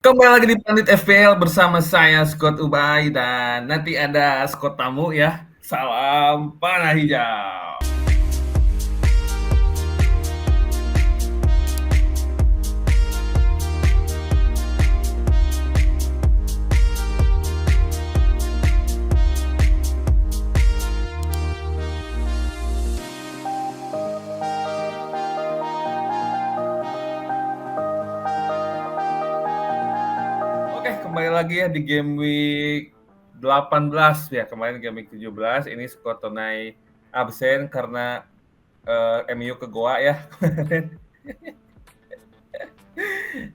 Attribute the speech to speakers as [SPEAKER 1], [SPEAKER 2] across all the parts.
[SPEAKER 1] Kembali lagi di Pandit FPL bersama saya Scott Ubay dan nanti ada Scott tamu ya. Salam panah hijau. Oke, kembali lagi ya di game week 18 ya. Kemarin game week 17 ini Scott Tonai absen karena MU ke Goa ya.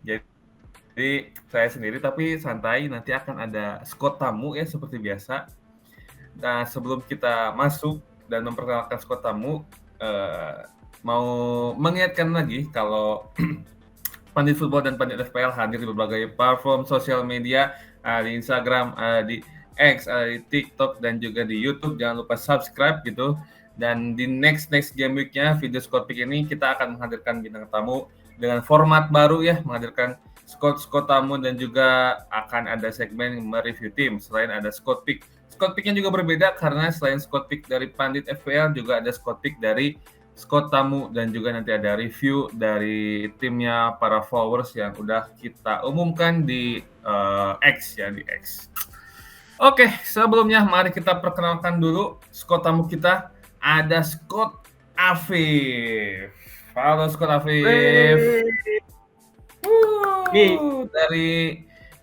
[SPEAKER 1] Jadi saya sendiri tapi santai, nanti akan ada Scott tamu ya seperti biasa. Nah, sebelum kita masuk dan memperkenalkan Scott tamu, mau mengingatkan lagi kalau Pandit Football dan Pandit FPL hadir di berbagai platform sosial media, di Instagram, di X, di TikTok, dan juga di YouTube. Jangan lupa subscribe gitu. Dan di next game week-nya, video Scott Pick ini kita akan menghadirkan bintang tamu dengan format baru ya, menghadirkan Scott tamu dan juga akan ada segmen mereview tim. Selain ada Scott Pick Pick-nya juga berbeda karena selain Scott Pick dari Pandit FPL juga ada Scott Pick dari Scott tamu dan juga nanti ada review dari timnya para followers yang udah kita umumkan di X ya, di X. Oke, sebelumnya mari kita perkenalkan dulu Scott tamu kita. Ada Scott Afif. Halo Scott Afif.
[SPEAKER 2] Nih,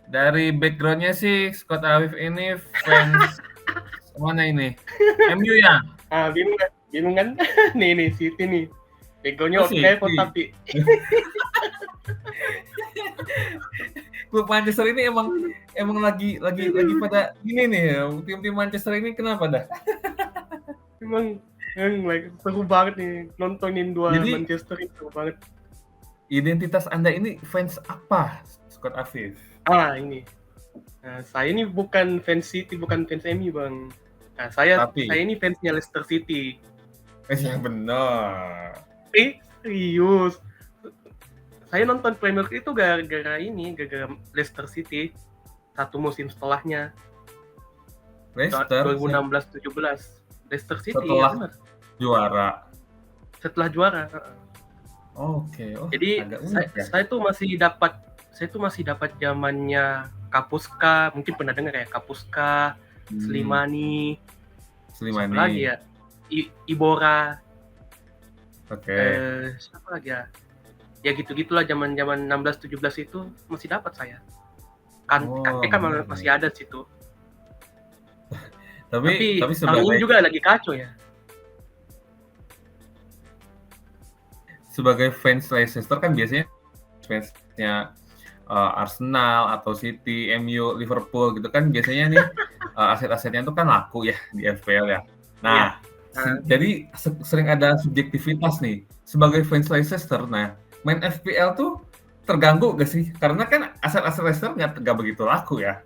[SPEAKER 1] dari backgroundnya sih Scott Afif ini fans mana ini? MU ya?
[SPEAKER 2] bingung kan? nih City nih. Begonya
[SPEAKER 1] Oh,
[SPEAKER 2] oke
[SPEAKER 1] City.
[SPEAKER 2] kok tapi
[SPEAKER 1] Klub Manchester ini emang lagi pada ini nih, tim-tim Manchester ini kenapa dah?
[SPEAKER 2] emang like, seru banget nih nontonin dua
[SPEAKER 1] Jadi
[SPEAKER 2] Manchester itu seru banget.
[SPEAKER 1] identitas Anda ini fans apa, Scott Afif?
[SPEAKER 2] Ini. Nah, saya ini bukan fans City, bukan fans MU, Bang. Nah, saya ini fansnya Leicester City.
[SPEAKER 1] Yang benar.
[SPEAKER 2] Serius. Saya nonton Premier League itu gara-gara Leicester City satu musim setelahnya.
[SPEAKER 1] Leicester
[SPEAKER 2] 2016-17. Leicester City
[SPEAKER 1] setelah
[SPEAKER 2] ya benar.
[SPEAKER 1] juara.
[SPEAKER 2] Setelah juara.
[SPEAKER 1] Oke.
[SPEAKER 2] Jadi saya tuh masih dapat zamannya Kapuska, mungkin pernah dengar ya, Kapuska, Slimani. Siapa lagi ya? Ibora.
[SPEAKER 1] Oke.
[SPEAKER 2] Siapa lagi ya? Ya gitu-gitulah zaman-zaman 16-17 itu masih dapat saya. Kan masih ada situ. Tapi tahun ini juga lagi kacau ya.
[SPEAKER 1] Sebagai fans Leicester kan biasanya fansnya Arsenal atau City, MU, Liverpool gitu kan biasanya nih aset-asetnya itu kan laku ya di FPL ya. Nah, jadi sering ada subjektivitas nih. Sebagai fans Leicester, nah main FPL tuh terganggu gak sih? Karena kan aset-aset Leicester nggak begitu laku ya.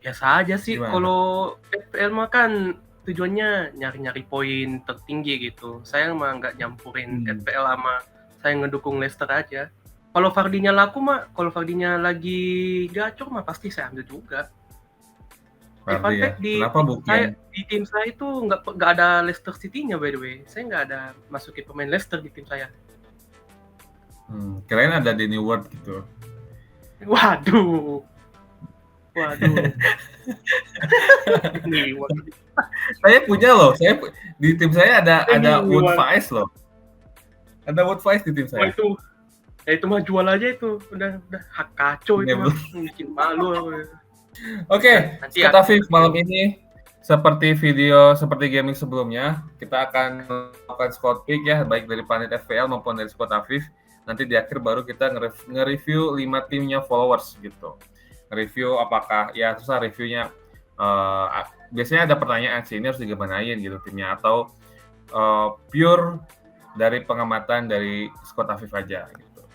[SPEAKER 2] Biasa aja sih. Kalau FPL mah kan tujuannya nyari-nyari poin tertinggi gitu. Saya mah nggak nyampurin FPL sama saya ngedukung Leicester aja. Kalau Vardy-nya laku mah, kalau Vardy-nya lagi gacor mah pasti saya ambil juga. Fun fact, di tim saya itu nggak ada Leicester City-nya by the way. Saya nggak ada masukin pemain Leicester di tim saya.
[SPEAKER 1] Kirain ada Danny Ward gitu.
[SPEAKER 2] Waduh.
[SPEAKER 1] Saya punya loh. Di tim saya ada Wood Faiz loh. Ada Wood Faiz di tim saya.
[SPEAKER 2] Itu mah jual aja itu. Udah hak kacau itu mah. Bikin malu.
[SPEAKER 1] Oke, Scott Afif malam ini seperti gaming sebelumnya, kita akan melakukan Scott Pick ya, baik dari Pandit FPL maupun dari Scott Afif. Nanti di akhir baru kita nge-review 5 timnya followers gitu. Review apakah ya susah reviewnya biasanya ada pertanyaan sih, ini harus digimanain gitu timnya atau pure dari pengamatan dari Scott Afif aja gitu.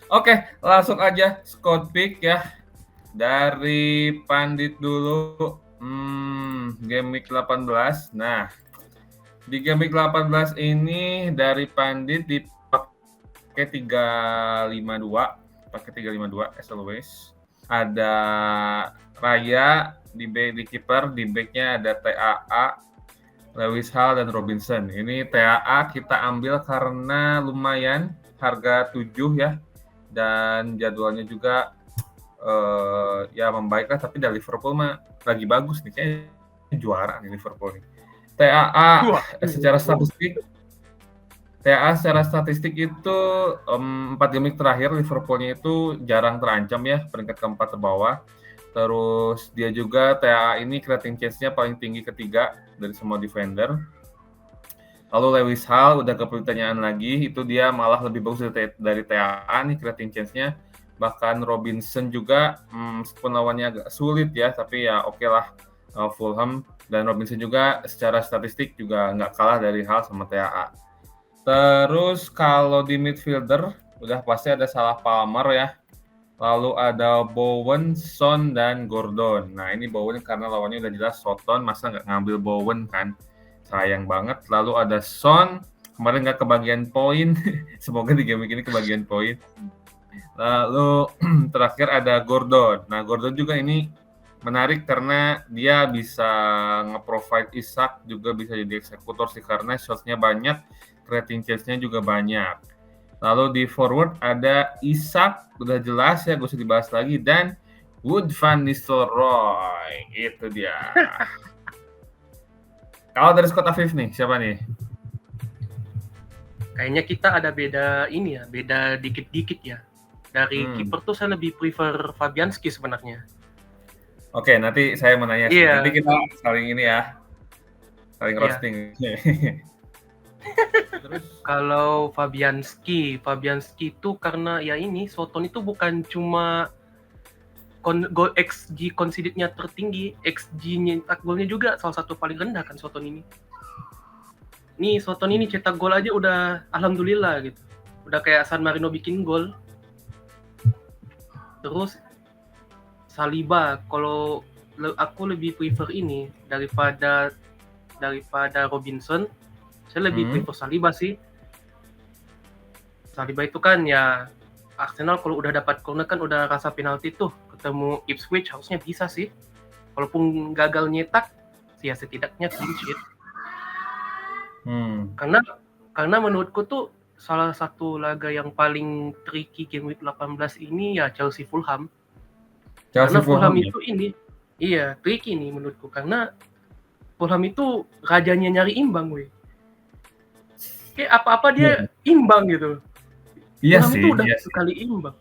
[SPEAKER 1] Oke, langsung aja Scott Pick ya. Dari Pandit dulu, game week 18. Nah, di game week 18 ini dari Pandit dipakai 352 pakai 352 as always. Ada Raya di kiper, di backnya ada TAA, Lewis Hall dan Robinson. Ini TAA kita ambil karena lumayan harga 7 ya, dan jadwalnya juga ya membaik lah, tapi dari Liverpool mah lagi bagus nih, kayaknya juara nih Liverpool nih. TAA secara statistik itu 4 game terakhir Liverpoolnya itu jarang terancam ya, peringkat keempat ke bawah. Terus dia juga TAA ini creating chance-nya paling tinggi ketiga dari semua defender. Lalu Lewis Hall udah ke pertanyaan lagi, itu dia malah lebih bagus dari TAA nih creating chance-nya. Bahkan Robinson juga meskipun lawannya agak sulit ya, tapi ya oke lah Fulham, dan Robinson juga secara statistik juga nggak kalah dari Hall sama TAA. Terus kalau di midfielder udah pasti ada Salah Palmer ya. Lalu ada Bowen, Son, dan Gordon. Nah ini Bowen karena lawannya udah jelas Soton, masa nggak ngambil Bowen kan? Sayang banget. Lalu ada Son, kemarin nggak kebagian poin. Semoga di game ini kebagian poin. Lalu terakhir ada Gordon. Nah Gordon juga ini menarik karena dia bisa nge-provide Isak, juga bisa jadi eksekutor sih karena shots-nya banyak, creating chance-nya juga banyak. Lalu di forward ada Isak, udah jelas ya, gak usah dibahas lagi, dan Wood van Nistelrooy, itu dia. Kalau dari Scott Afif nih, siapa nih?
[SPEAKER 2] Kayaknya kita ada beda ini ya, beda dikit-dikit ya. Dari kiper tuh saya lebih prefer Fabianski sebenarnya.
[SPEAKER 1] Oke, nanti saya mau nanya. Yeah. Nanti kita saling ini ya, saling roasting.
[SPEAKER 2] Terus kalau Fabianski itu karena ya ini Soton itu bukan cuma goal XG conceded-nya tertinggi, XG nyetak golnya juga salah satu paling rendah kan Soton ini. Nih Soton ini cetak gol aja udah alhamdulillah gitu. Udah kayak San Marino bikin gol. Terus Saliba, kalau aku lebih prefer ini daripada Robinson. Saya lebih prefer Saliba sih. Saliba itu kan ya Arsenal kalau udah dapat corner kan udah rasa penalti tuh, ketemu Ipswich harusnya bisa sih. Walaupun gagal nyetak, ya setidaknya clean sheet. Karena menurutku tuh salah satu laga yang paling tricky game week 18 ini ya Chelsea Fulham. Karena Fulham itu ini tricky nih menurutku, karena Fulham itu rajanya nyari imbang, weh. Kayak apa-apa dia imbang gitu.
[SPEAKER 1] Iya
[SPEAKER 2] Fulham
[SPEAKER 1] sih.
[SPEAKER 2] itu udah 7 kali imbang.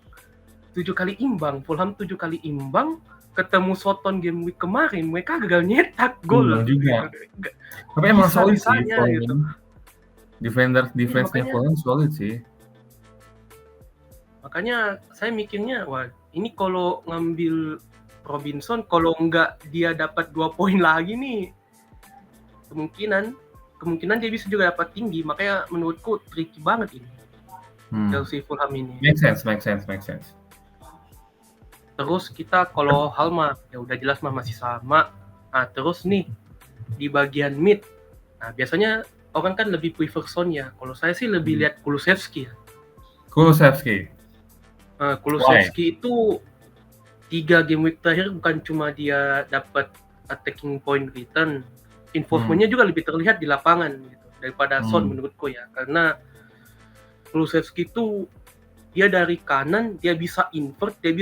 [SPEAKER 2] 7 kali imbang. Fulham 7 kali imbang. Ketemu Soton game week kemarin, mereka gagal nyetak gol.
[SPEAKER 1] Juga. Tapi emang solid sih. Gitu. Defense-nya Fulham solid sih.
[SPEAKER 2] Makanya saya mikirnya, wah ini kalau ngambil Robinson, kalau nggak dia dapat 2 poin lagi nih, kemungkinan dia bisa juga dapat tinggi. Makanya menurutku tricky banget ini Chelsea Fulham ini.
[SPEAKER 1] Make sense.
[SPEAKER 2] Terus kita kalau hal mah ya udah jelas mah masih sama. Nah terus nih di bagian mid, nah biasanya orang kan lebih prefer Son ya. Kalau saya sih lebih lihat Kulusevski ya. Kulusevski itu 3 game week terakhir bukan cuma dia dapat attacking point return, involvement-nya juga lebih terlihat di lapangan gitu daripada Son menurutku ya. Karena Kulusevski itu dia dari kanan, dia bisa invert, dia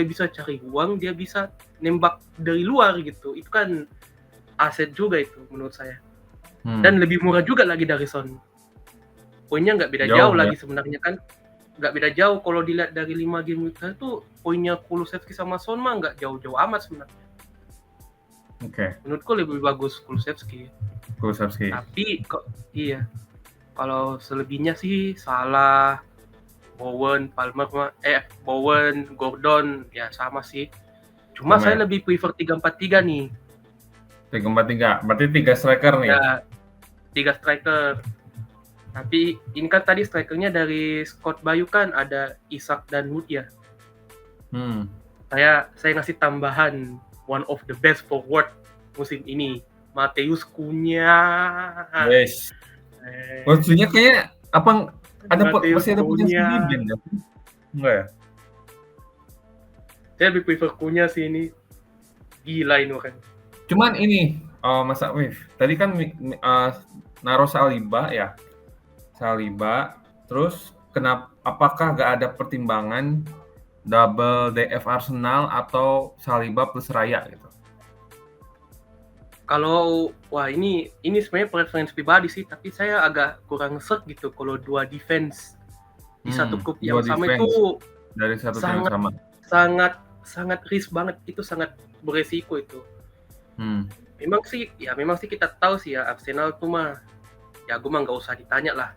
[SPEAKER 2] bisa cari ruang, dia bisa nembak dari luar gitu. Itu kan aset juga itu menurut saya. Dan lebih murah juga lagi dari Son. Poinnya nggak beda jauh lagi sebenarnya kan. Nggak beda jauh kalau dilihat dari 5 game week itu poinnya Kulusevski sama Son mah nggak jauh-jauh amat sebenarnya.
[SPEAKER 1] Oke.
[SPEAKER 2] Menurutku lebih bagus Kulusevski. Tapi kalau selebihnya sih Salah, Bowen, Bowen, Gordon ya sama sih. Cuma saya lebih prefer 3-4-3 nih.
[SPEAKER 1] 3-4-3. Berarti 3 striker nih.
[SPEAKER 2] Ya, 3 striker. Tapi ini kan tadi strikernya dari Scott Bayu kan ada Isak dan Wood ya. Saya ngasih tambahan one of the best forward musim ini, Matheus Cunha.
[SPEAKER 1] Yes. Cunha kayak apa? Masih ada potensi di game, enggak ya?
[SPEAKER 2] Saya lebih prefer Cunha sih ini. Gila ini orang.
[SPEAKER 1] Cuman ini, Mas Afif, tadi kan naruh Saliba ya. Saliba, terus apakah nggak ada pertimbangan double DF Arsenal atau Saliba plus Raya gitu?
[SPEAKER 2] Kalau ini sebenarnya preference pribadi sih, tapi saya agak kurang set gitu kalau dua defense di satu klub yang sama itu
[SPEAKER 1] dari satu tim yang sama.
[SPEAKER 2] Sangat risk banget, itu sangat beresiko itu. Memang sih kita tahu sih ya Arsenal tuh mah ya gue mah nggak usah ditanya lah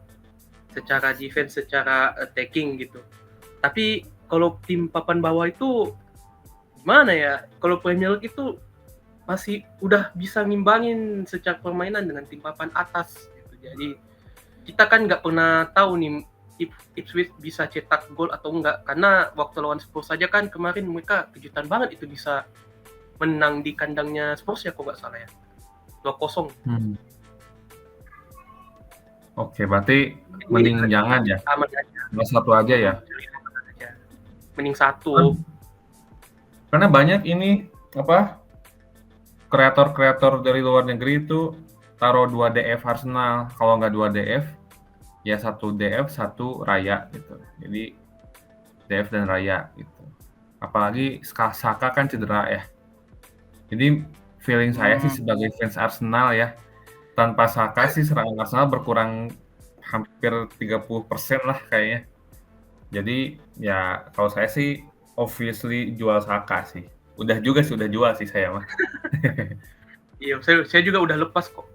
[SPEAKER 2] secara defense, secara attacking gitu. Tapi kalau tim papan bawah itu gimana ya? Kalau Premier League itu masih udah bisa ngimbangin secara permainan dengan tim papan atas gitu. Jadi kita kan nggak pernah tahu nih Ipswich bisa cetak gol atau enggak, karena waktu lawan Spurs saja kan kemarin mereka kejutan banget itu bisa menang di kandangnya Spurs ya, kok nggak salah ya, 2-0.
[SPEAKER 1] Oke, berarti mending jangan ya, satu aja ya,
[SPEAKER 2] mending satu.
[SPEAKER 1] Karena banyak ini kreator dari luar negeri itu taruh 2 DF Arsenal, kalau nggak 2 DF ya 1 DF 1 Raya gitu. Jadi DF dan Raya gitu. Apalagi Saka kan cedera ya. Jadi feeling saya sih sebagai fans Arsenal ya, tanpa Saka sih serangan Arsenal berkurang hampir 30% lah kayaknya. Jadi ya kalau saya sih obviously jual Saka sih. Udah jual sih saya mah.
[SPEAKER 2] Iya, saya juga udah lepas kok.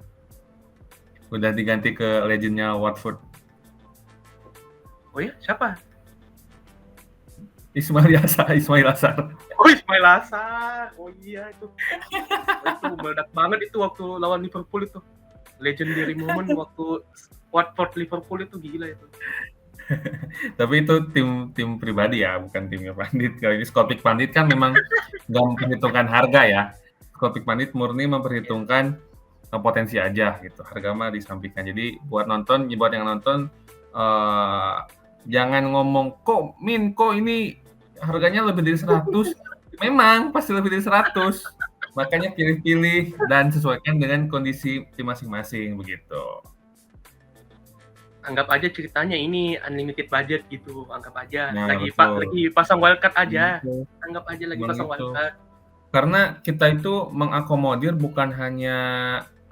[SPEAKER 1] Udah diganti ke legendnya Watford.
[SPEAKER 2] Oh ya, siapa?
[SPEAKER 1] Ismail Assar.
[SPEAKER 2] Oh, Ismail Assar. Oh iya itu. Itu meledak banget itu waktu lawan Liverpool itu. Legendary moment waktu Watford Liverpool itu gila itu.
[SPEAKER 1] Tapi itu tim pribadi ya, bukan timnya Pandit. Kalau ini Scott Pandit kan memang nggak memperhitungkan harga ya. Scott Pandit murni memperhitungkan potensi aja gitu. Harga mah disampaikan. Jadi buat yang nonton jangan ngomong kok ini harganya lebih dari 100. Memang pasti lebih dari 100. Makanya pilih-pilih dan sesuaikan dengan kondisi tim masing-masing begitu.
[SPEAKER 2] Anggap aja ceritanya ini unlimited budget gitu, anggap aja. Lagi pasang wildcard aja. Anggap aja lagi pasang wildcard.
[SPEAKER 1] Karena kita itu mengakomodir bukan hanya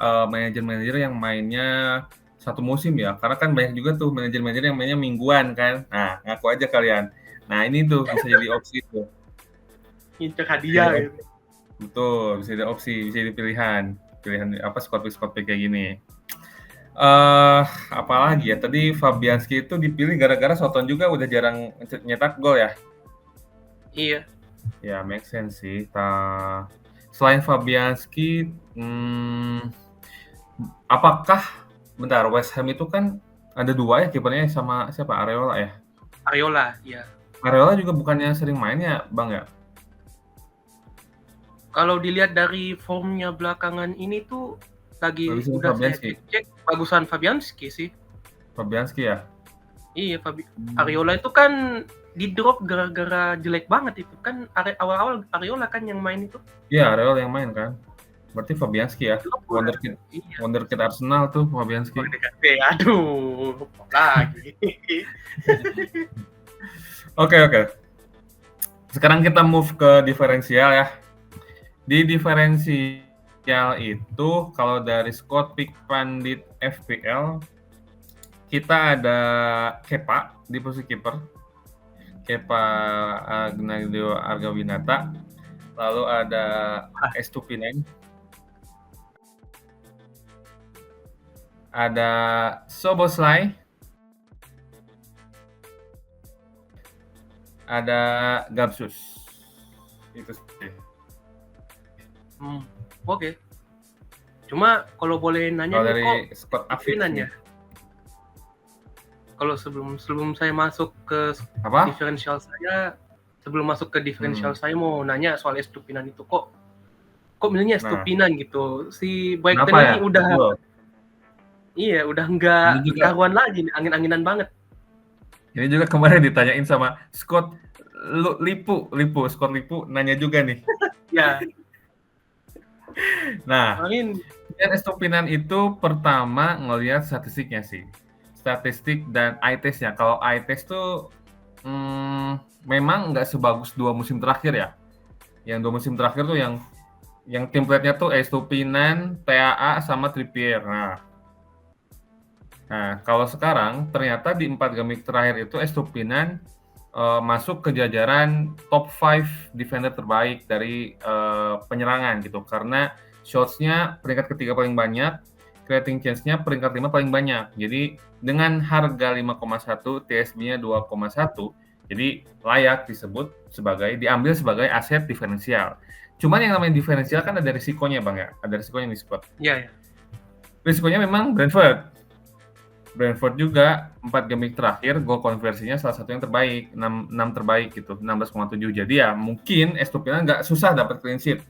[SPEAKER 1] manajer-manajer yang mainnya satu musim ya. Karena kan banyak juga tuh manajer-manajer yang mainnya mingguan kan. Nah, ngaku aja kalian. Nah, ini tuh bisa jadi opsi tuh.
[SPEAKER 2] Incer hadiah gitu.
[SPEAKER 1] Betul, bisa jadi opsi, bisa jadi pilihan squad pick kayak gini. Apalagi ya, tadi Fabianski itu dipilih gara-gara Soton juga udah jarang nyetak gol ya.
[SPEAKER 2] Iya.
[SPEAKER 1] Ya, make sense sih. Selain Fabianski, apakah West Ham itu kan ada 2 ya kipernya, sama siapa? Areola ya?
[SPEAKER 2] Areola, iya.
[SPEAKER 1] Areola juga bukannya sering main ya, Bang ya?
[SPEAKER 2] Kalau dilihat dari formnya belakangan ini tuh lagi udah saya cek bagusan Fabianski sih.
[SPEAKER 1] Fabianski ya?
[SPEAKER 2] Iya, Areola itu kan di drop gara-gara jelek banget itu kan. Awal-awal Areola kan yang main itu.
[SPEAKER 1] Iya, Areola yang main kan. Berarti Fabianski ya. Wonderkid Arsenal tuh Fabianski.
[SPEAKER 2] Aduh, lagi.
[SPEAKER 1] Oke. Sekarang kita move ke diferensial ya. Di diferensial itu kalau dari Scott Pick Pandit FPL kita ada Kepa di posisi kiper, Kepa Agnadio Argawinata, lalu ada Estupinen, ada Soboslai, ada Gabsus. Itu sih.
[SPEAKER 2] Oke. Cuma kalau boleh nanya
[SPEAKER 1] nih dari
[SPEAKER 2] Scott nanya. Kalau sebelum saya masuk ke diferensial saya, saya mau nanya soal Estupinan itu kok milihnya Estupinan gitu. Si Brighton ini udah nggak karuan lagi nih, angin-anginan banget.
[SPEAKER 1] Ini juga kemarin ditanyain sama Scott, Lipu, skor Lipu nanya juga nih.
[SPEAKER 2] Ya.
[SPEAKER 1] Nah, Estupinan itu pertama ngelihat statistiknya sih. Statistik dan eye test-nya. Kalau eye test tuh memang nggak sebagus 2 musim terakhir ya. Yang 2 musim terakhir tuh yang template-nya tuh Estupinan, TAA sama Trippier. Nah, kalau sekarang ternyata di 4 game terakhir itu Estupinan masuk ke jajaran top 5 defender terbaik dari penyerangan gitu. Karena shots-nya peringkat ketiga paling banyak, creating chance-nya peringkat 5 paling banyak. Jadi dengan harga 5,1, TSB-nya 2,1, jadi layak diambil sebagai aset diferensial. Cuman yang namanya diferensial kan ada risikonya Bang ya, ada risikonya nih Spot.
[SPEAKER 2] Iya.
[SPEAKER 1] Risikonya memang Brentford juga 4 game terakhir gol konversinya salah satu yang terbaik, 6 terbaik gitu, 16,7. Jadi ya mungkin Estupinan nggak susah dapat clean sheet.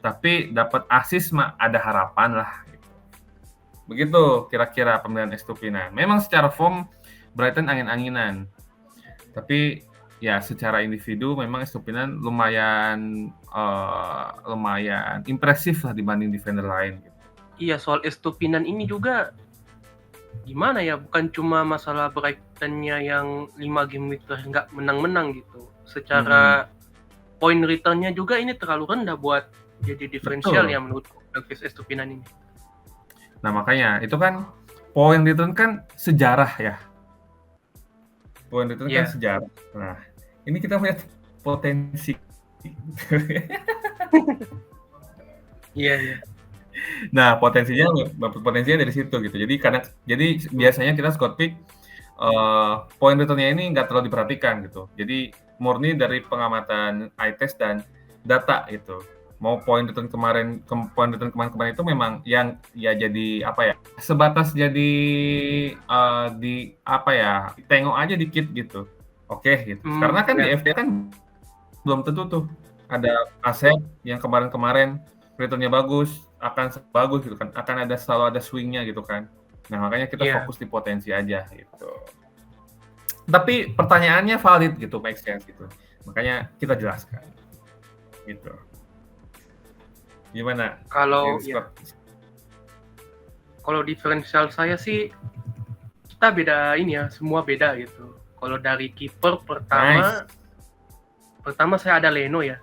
[SPEAKER 1] Tapi dapat assist mah ada harapan lah gitu. Begitu kira-kira pemilihan Estupinan. Memang secara form Brighton angin-anginan. Tapi ya secara individu memang Estupinan lumayan impresif lah dibanding defender lain gitu.
[SPEAKER 2] Iya, soal Estupinan ini juga gimana ya, bukan cuma masalah Brighton-nya yang 5 game itu nggak menang-menang gitu. Secara point return-nya juga ini terlalu rendah buat jadi diferensial ya menurut Elvis Estupinan ini.
[SPEAKER 1] Nah makanya itu kan point return kan sejarah ya. Point return kan sejarah. Nah ini kita lihat potensi.
[SPEAKER 2] Iya.
[SPEAKER 1] Nah potensinya dari situ gitu. Jadi biasanya kita score pick point return-nya ini nggak terlalu diperhatikan gitu. Jadi murni dari pengamatan eye test dan data gitu. Mau point return kemarin itu memang yang ya jadi apa ya, sebatas jadi tengok aja dikit gitu. Oke gitu. Karena kan di FPL kan belum tentu tuh ada aset yang kemarin returnnya bagus, akan bagus gitu kan. Akan selalu ada swing-nya gitu kan. Nah, makanya kita fokus di potensi aja gitu. Tapi pertanyaannya valid gitu, make sense gitu. Makanya kita jelaskan. Gitu. Gimana?
[SPEAKER 2] Kalau diferensial saya sih kita beda ini ya, semua beda gitu. Kalau dari kiper pertama saya ada Leno ya.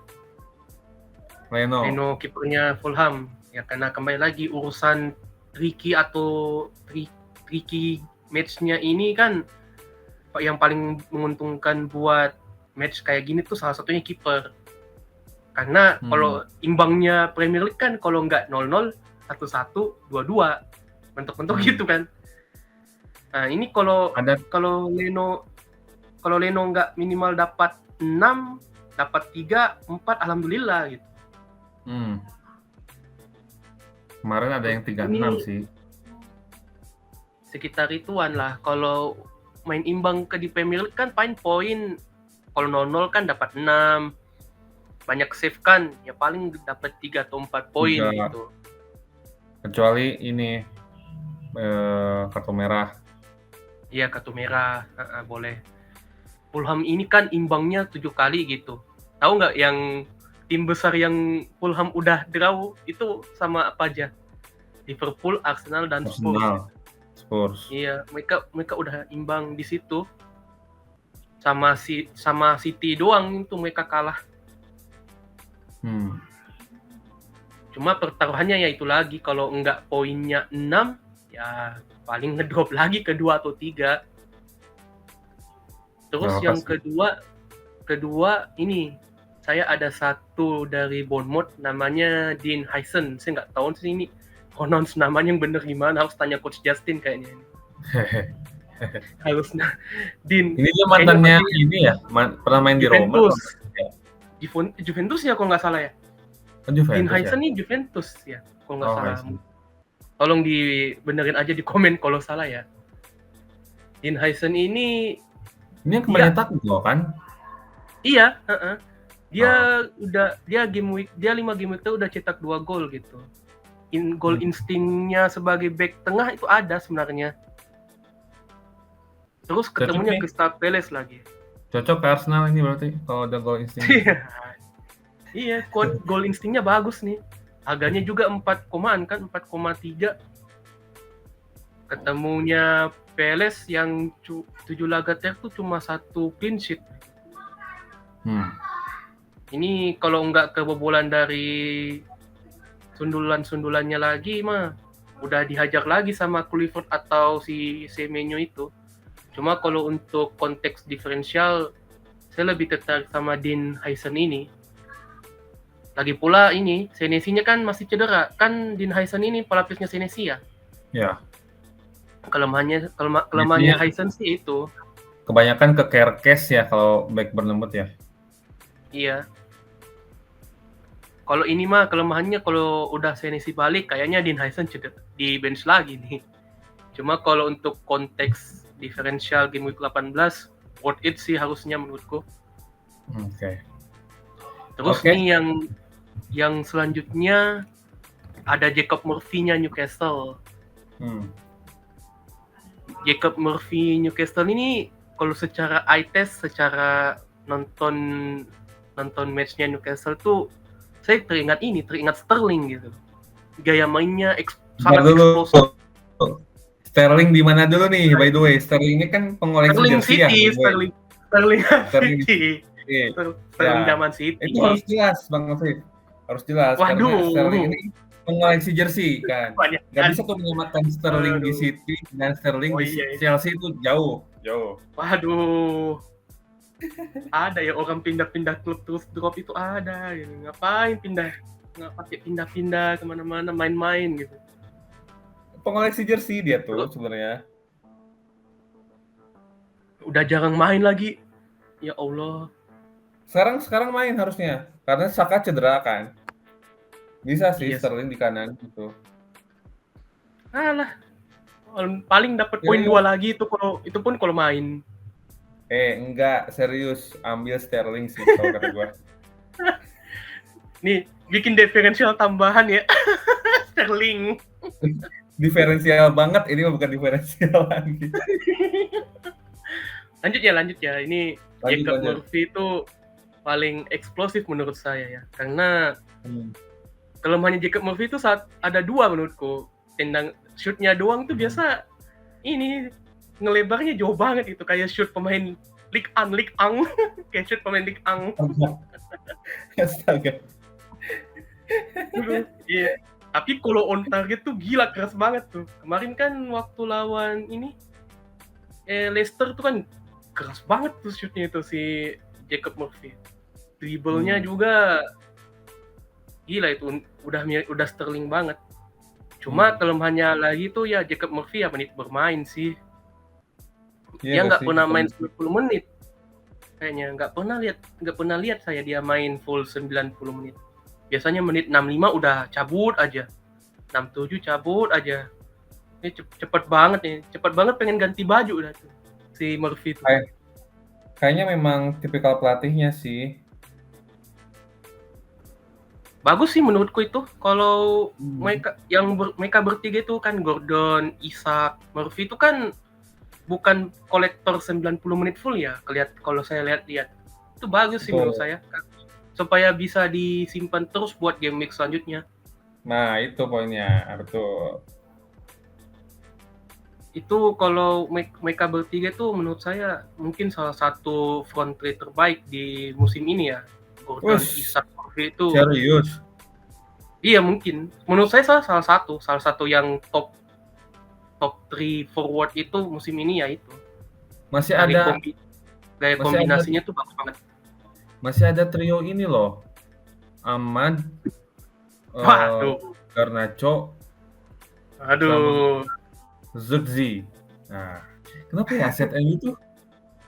[SPEAKER 2] Leno kipernya Fulham ya, karena kembali lagi urusan tricky match-nya ini kan yang paling menguntungkan buat match kayak gini tuh salah satunya kiper. Karena kalau imbangnya Premier League kan kalau nggak 0-0, 1-1, 2-2. Mentok-mentok gitu kan. Nah, ini kalau Leno nggak minimal dapat 6, dapat 3, 4 alhamdulillah gitu.
[SPEAKER 1] Kemarin ada yang 36 sih.
[SPEAKER 2] Sekitar ituan lah. Kalau main imbang di Premier League kan poin. Kalau 0-0 kan dapat 6. Banyak save kan, ya paling dapat 3 atau 4 poin gitu.
[SPEAKER 1] Kecuali ini kartu merah.
[SPEAKER 2] Iya, kartu merah, boleh. Fulham ini kan imbangnya 7 kali gitu. Tahu nggak yang tim besar yang Fulham udah draw itu sama apa aja? Liverpool, Arsenal, dan Spurs. Iya, mereka udah imbang di situ. Sama City doang itu mereka kalah. Cuma pertaruhannya ya itu lagi, kalau enggak poinnya 6 ya paling ngedrop lagi ke 2 atau 3. Terus yang kedua ini saya ada satu dari Bournemouth namanya Dean Hyson. Saya nggak tahu sih ini pronounce namanya yang bener gimana, harus tanya Coach Justin kayaknya ini. Harusnya Dean.
[SPEAKER 1] Ini dia mantannya ini ya, pernah main di Roma.
[SPEAKER 2] Juventus ya kalau nggak salah ya. Dean Hyson ini Juventus ya kalau nggak salah. Tolong dibenerin aja di komen kalau salah ya. Dean Hyson ini
[SPEAKER 1] yang kemarin tackle kan?
[SPEAKER 2] Iya, Dia 5 game week itu udah cetak 2 gol gitu. Goal instingnya sebagai back tengah itu ada sebenarnya. Terus ketemunya Crystal Palace lagi.
[SPEAKER 1] Cocok ke Arsenal ini berarti kalau udah goal insting.
[SPEAKER 2] Iya, goal instingnya bagus nih. Harganya juga 4,3. Ketemunya Palace yang 7 laga terakhir tuh cuma 1 clean sheet. Ini kalau nggak kebobolan dari sundulan-sundulannya lagi mah udah dihajar lagi sama Kluivert atau si Semenyo itu. Cuma kalau untuk konteks diferensial saya lebih tertarik sama Dean Huijsen ini. Lagi pula ini Senesi-nya kan masih cedera. Kan Dean Huijsen ini pelapisnya Senesi ya.
[SPEAKER 1] Ya.
[SPEAKER 2] Kelemahannya Huijsen sih itu.
[SPEAKER 1] Kebanyakan ke Kerkes ya kalau back Bournemouth ya.
[SPEAKER 2] Iya. Kalau ini mah kelemahannya kalau udah Senesi balik kayaknya Dean Huijsen cedera di bench lagi nih. Cuma kalau untuk konteks diferensial game week 18 worth it sih harusnya menurutku.
[SPEAKER 1] Oke.
[SPEAKER 2] Terus nih yang selanjutnya ada Jacob Murphy-nya Newcastle. Jacob Murphy Newcastle ini kalau secara eye test, secara nonton matchnya Newcastle tuh saya teringat Sterling gitu. Gaya mainnya sangat eksplosif.
[SPEAKER 1] Sterling di mana dulu nih, by the way? Sterling ini kan pengoleksi jersey ya.
[SPEAKER 2] Sterling City. Sterling zaman City.
[SPEAKER 1] Itu harus jelas, Bang Afif. Harus jelas.
[SPEAKER 2] Waduh.
[SPEAKER 1] Karena Sterling ini pengoleksi jersey kan. Gak bisa tuh menyamakan Sterling di City dan Sterling di Chelsea itu jauh.
[SPEAKER 2] Waduh. Ada ya orang pindah-pindah klub terus drop itu ada gitu. Ngapain pindah-pindah kemana-mana main-main gitu.
[SPEAKER 1] Pengoleksi jersey dia tuh sebenarnya.
[SPEAKER 2] Udah jarang main lagi. Ya Allah.
[SPEAKER 1] Sekarang main harusnya karena Saka cedera kan. Bisa sih Sterling di kanan gitu.
[SPEAKER 2] Alah. Paling dapat poin 2 lagi itu pun kalau main.
[SPEAKER 1] Enggak, serius. Ambil Sterling sih kalau kata gue.
[SPEAKER 2] Nih, bikin diferensial tambahan ya. Sterling.
[SPEAKER 1] Diferensial banget, ini mah bukan diferensial lagi.
[SPEAKER 2] Lanjut ya. Ini Jacob Murphy itu paling eksplosif menurut saya ya. Karena kelemahannya Jacob Murphy itu saat ada 2 menurutku. Tendang shootnya doang tuh biasa ini ngelebarnya jauh banget itu kayak shoot pemain Ligue 1 kayak shoot pemain Ligue 1.
[SPEAKER 1] Astaga.
[SPEAKER 2] Iya. Tapi kalau on target tuh gila keras banget tuh. Kemarin kan waktu lawan ini Leicester tuh kan keras banget tuh shootnya itu si Jacob Murphy. Dribblenya juga gila itu udah Sterling banget. Cuma kelemahannya lagi tuh ya Jacob Murphy ya menit bermain sih. Dia nggak pernah main 90 menit. Kayaknya nggak pernah lihat saya dia main full 90 menit. Biasanya menit 65 udah cabut aja. 67 cabut aja. Ini cepet banget nih. Cepet banget pengen ganti baju udah tuh. Si Murphy tuh.
[SPEAKER 1] Kayaknya memang tipikal pelatihnya sih.
[SPEAKER 2] Bagus sih menurutku itu. Kalau mereka bertiga itu kan Gordon, Isak, Murphy itu kan bukan kolektor 90 menit full ya. Kalau saya lihat itu bagus sih menurut saya. Supaya bisa disimpan terus buat game week selanjutnya.
[SPEAKER 1] Nah, itu poinnya, betul.
[SPEAKER 2] Itu kalau mereka bertiga tuh menurut saya mungkin salah satu front three terbaik di musim ini ya. Gordon, Isak, Murphy itu.
[SPEAKER 1] Serius?
[SPEAKER 2] Iya mungkin. Menurut saya salah satu yang top 3 forward itu musim ini ya itu.
[SPEAKER 1] Masih ada
[SPEAKER 2] gaya kombinasinya tuh bagus banget.
[SPEAKER 1] Masih ada trio ini loh. Ahmad, Garnacho, Zugzi. Nah, kenapa ya aset MU tuh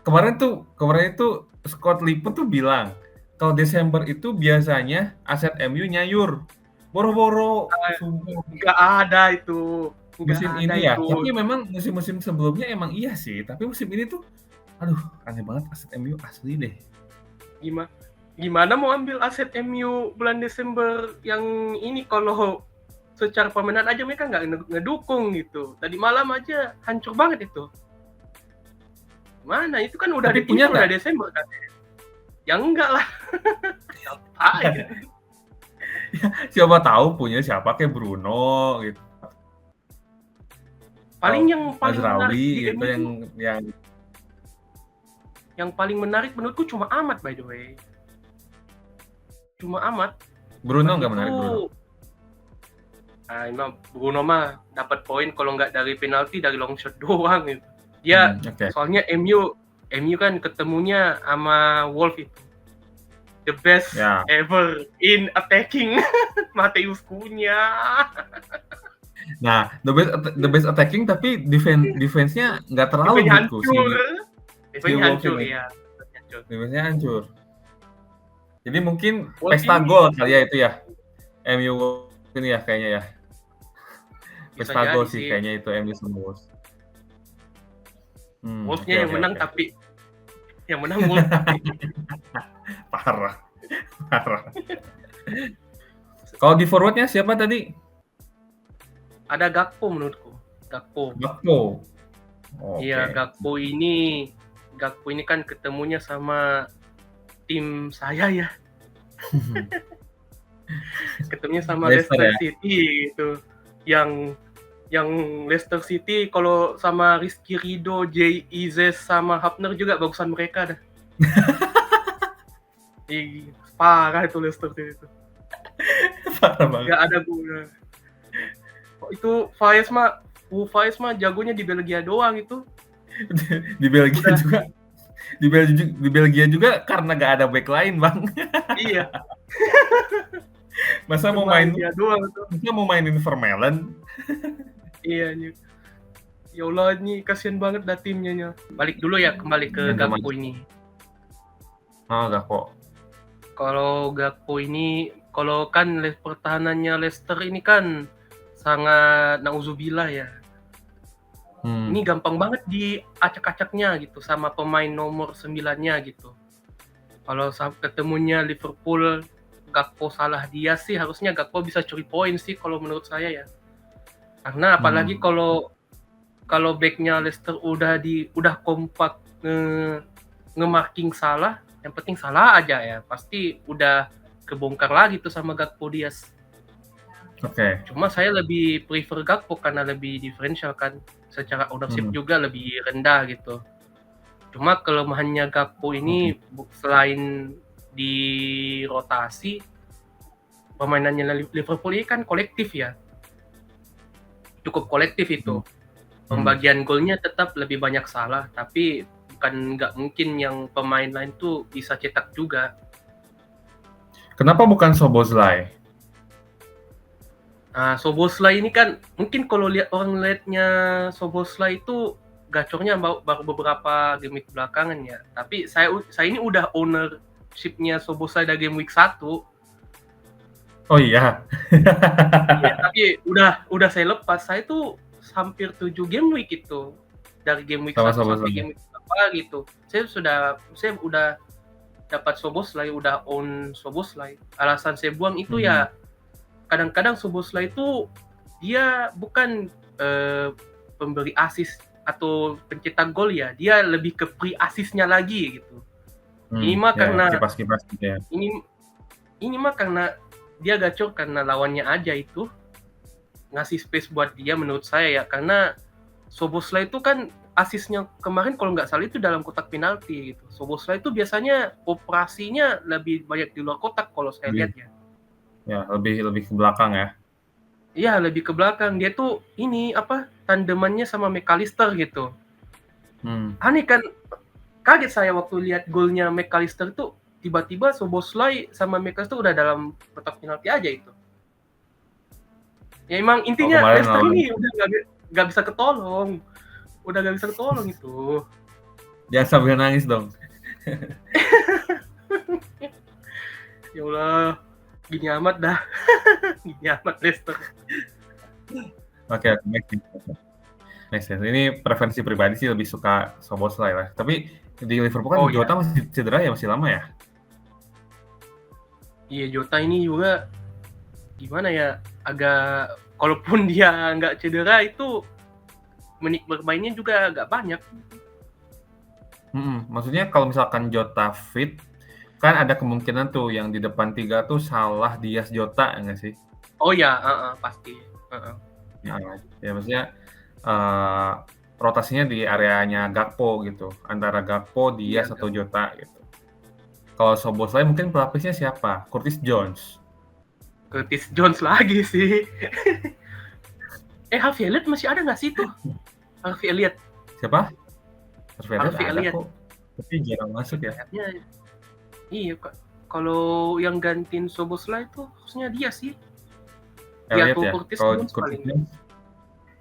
[SPEAKER 1] kemarin itu Scott Lippert tuh bilang kalau Desember itu biasanya aset MU nyayur. Boro-boro.
[SPEAKER 2] Nggak ada itu.
[SPEAKER 1] Musim ini ya. Tapi memang musim-musim sebelumnya emang iya sih. Tapi musim ini tuh, aduh, aneh banget aset MU asli deh.
[SPEAKER 2] Gimana mau ambil aset MU bulan Desember yang ini kalau secara permainan aja mereka nggak ngedukung gitu. Tadi malam aja hancur banget itu. Mana itu kan udah
[SPEAKER 1] Tapi punya
[SPEAKER 2] udah Desember kan. Ya enggak lah. Ngapain?
[SPEAKER 1] Siapa tahu punya siapa kayak Bruno gitu.
[SPEAKER 2] Paling yang paling menarik
[SPEAKER 1] Mazraoui
[SPEAKER 2] di
[SPEAKER 1] gitu
[SPEAKER 2] game yang paling menarik menurutku cuma Ahmad, by the way. Cuma Ahmad.
[SPEAKER 1] Bruno nggak menarik Bruno.
[SPEAKER 2] Emang Bruno mah dapat poin kalau nggak dari penalti, dari long shot doang gitu. Dia soalnya MU kan ketemunya sama Wolf itu. The best ever in attacking. Mateus Cunha.
[SPEAKER 1] Nah, the best attacking tapi defense-nya nggak terlalu
[SPEAKER 2] hancur. Defense-nya hancur ya.
[SPEAKER 1] Defense-nya hancur. Jadi mungkin pesta gol kali ya itu ya. MU ini ya kayaknya ya. Pesta gol sih kayaknya itu MU sama Wolves.
[SPEAKER 2] Wolves-nya yang menang tapi yang menang Wolves tapi
[SPEAKER 1] parah. Kalau di forward-nya siapa tadi?
[SPEAKER 2] Ada Gakpo menurutku. Gakpo. Iya, Gakpo ini kan ketemunya sama tim saya ya. Ketemunya sama Leicester City gitu. Yang Leicester City kalau sama Rizky Ridho, Jay Izes sama Hapner juga bagusan mereka dah. Parah itu Leicester City itu.
[SPEAKER 1] Parah banget.
[SPEAKER 2] Gak ada guna. Itu Faiz mah jagonya di Belgia doang itu.
[SPEAKER 1] Di Belgia juga. Di Belgia juga karena gak ada back lain, Bang.
[SPEAKER 2] Iya.
[SPEAKER 1] Masa mau mainin Vermaelen?
[SPEAKER 2] Iya nih. Ya Allah, ini kasihan banget dah timnya. Balik dulu ya, kembali ke Gakpo ini.
[SPEAKER 1] Gakpo.
[SPEAKER 2] Kalau Gakpo ini, kalau kan pertahanannya Leicester ini kan sangat nauzubillah ya. Ini gampang banget diacak-acaknya gitu sama pemain nomor 9-nya gitu. Kalau ketemunya Liverpool, Gakpo salah dia sih, harusnya Gakpo bisa curi poin sih kalau menurut saya ya. Karena apalagi kalau backnya Leicester udah kompak nge-marking salah, yang penting salah aja ya, pasti udah kebongkar lagi tuh sama Gakpo Diaz. Cuma saya lebih prefer Gakpo karena lebih diferensial kan, secara ownership juga lebih rendah gitu. Cuma kelemahannya Gakpo ini selain di rotasi, permainannya Liverpool ini kan kolektif ya, cukup kolektif itu. Pembagian golnya tetap lebih banyak salah, tapi bukan nggak mungkin yang pemain lain tuh bisa cetak juga.
[SPEAKER 1] Kenapa bukan Szoboszlai?
[SPEAKER 2] Szoboszlai ini kan mungkin kalau lihatnya Szoboszlai itu gacornya baru beberapa game week belakangan ya. Tapi saya ini udah ownership-nya Szoboszlai dari game week 1.
[SPEAKER 1] Oh iya.
[SPEAKER 2] Iya, tapi udah saya lepas. Saya tuh hampir 7 game week itu. Dari game week 1 sampai game week berapa gitu. Saya udah dapat Szoboszlai, udah own Szoboszlai. Alasan saya buang itu ya kadang-kadang Szoboszlai itu dia bukan pemberi assist atau pencetak gol ya, dia lebih ke pre-assist-nya lagi gitu. Ini mah karena
[SPEAKER 1] kipas-kipas gitu ya.
[SPEAKER 2] Ini mah karena dia gacor karena lawannya aja itu ngasih space buat dia menurut saya ya, karena Szoboszlai itu kan asisnya kemarin kalau nggak salah itu dalam kotak penalti gitu. Szoboszlai itu biasanya operasinya lebih banyak di luar kotak kalau saya lihat ya.
[SPEAKER 1] Ya, lebih ke belakang ya.
[SPEAKER 2] Iya, lebih ke belakang. Dia tuh ini tandemannya sama McAllister gitu. Aneh kan, kaget saya waktu lihat golnya McAllister tuh tiba-tiba Szoboszlai sama McAllister udah dalam kotak penalti aja itu. Ya emang intinya Leicester ini udah nggak bisa ketolong. Udah nggak bisa ketolong itu.
[SPEAKER 1] Jangan sambil nangis dong.
[SPEAKER 2] Ya Allah. Gini amat dah. Gini amat Leicester.
[SPEAKER 1] Oke, next. Ini preferensi pribadi sih lebih suka Szoboszlai lah. Tapi di Liverpool kan Jota masih cedera ya, masih lama ya?
[SPEAKER 2] Iya, Jota ini juga gimana ya, agak kalaupun dia nggak cedera itu menit bermainnya juga agak banyak.
[SPEAKER 1] Maksudnya kalau misalkan Jota fit, kan ada kemungkinan tuh yang di depan 3 tuh Salah, Dias, Jota, ya nggak sih?
[SPEAKER 2] Oh ya, pasti.
[SPEAKER 1] Ya maksudnya rotasinya di areanya Gakpo gitu, antara Gakpo, Dias,
[SPEAKER 2] Iya,
[SPEAKER 1] atau Jota gitu. Kalau Szoboszlai mungkin pelapisnya siapa? Curtis Jones.
[SPEAKER 2] Curtis Jones lagi sih. Harvey Elliott masih ada nggak sih tuh? Harvey Elliott.
[SPEAKER 1] Siapa?
[SPEAKER 2] Harvey
[SPEAKER 1] ada
[SPEAKER 2] Elliott.
[SPEAKER 1] kok, tapi jarang masuk ya.
[SPEAKER 2] Iya, kalau yang gantiin Szoboszlai itu harusnya dia sih.
[SPEAKER 1] Elliott ya.
[SPEAKER 2] Curtis
[SPEAKER 1] Kalau
[SPEAKER 2] Jones paling.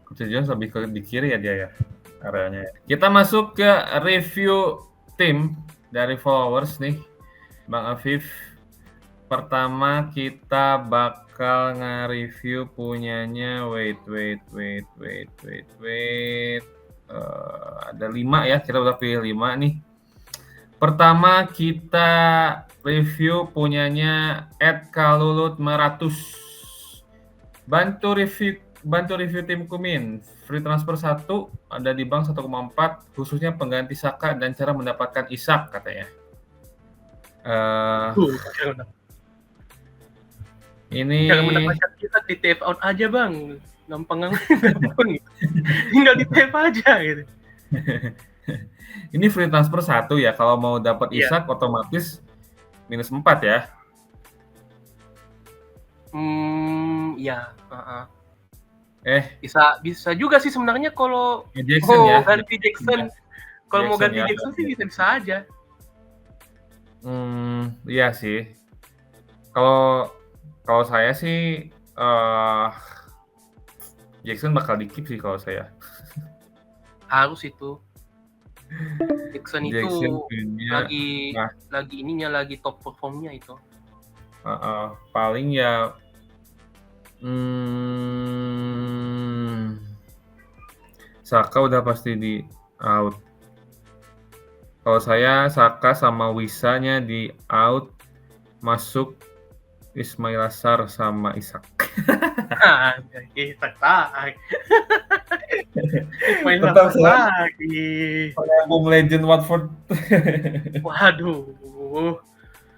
[SPEAKER 1] Curtis Jones lebih ke di kiri ya dia ya areanya. Kita masuk ke review tim dari followers nih, Bang Afif. Pertama kita bakal nge-review punyanya ada 5 ya, kita udah pilih 5 nih. Pertama kita review punyanya @kalulut100. Bantu review tim Kumin. Free transfer 1 ada di bank 1,4, khususnya pengganti Saka dan cara mendapatkan Isak katanya. Ini
[SPEAKER 2] cara mendapatkan Isak di TF out aja bang, gampang. Tinggal di TF aja gitu.
[SPEAKER 1] Ini free transfer 1 ya, kalau mau dapat Isak otomatis minus 4 ya.
[SPEAKER 2] Ya. Bisa juga sih sebenarnya kalau ganti Jackson. Kalau mau ganti Jackson sih bisa aja.
[SPEAKER 1] Iya sih. Kalau saya sih Jackson bakal di-keep sih kalau saya.
[SPEAKER 2] Harus itu. Jackson itu lagi top performnya itu.
[SPEAKER 1] Paling ya Saka udah pasti di out. Kalau saya Saka sama Wisanya di out, masuk Ismail Assar sama Isak.
[SPEAKER 2] Isak tetap lagi.
[SPEAKER 1] Pengagum legend Watford.
[SPEAKER 2] Waduh.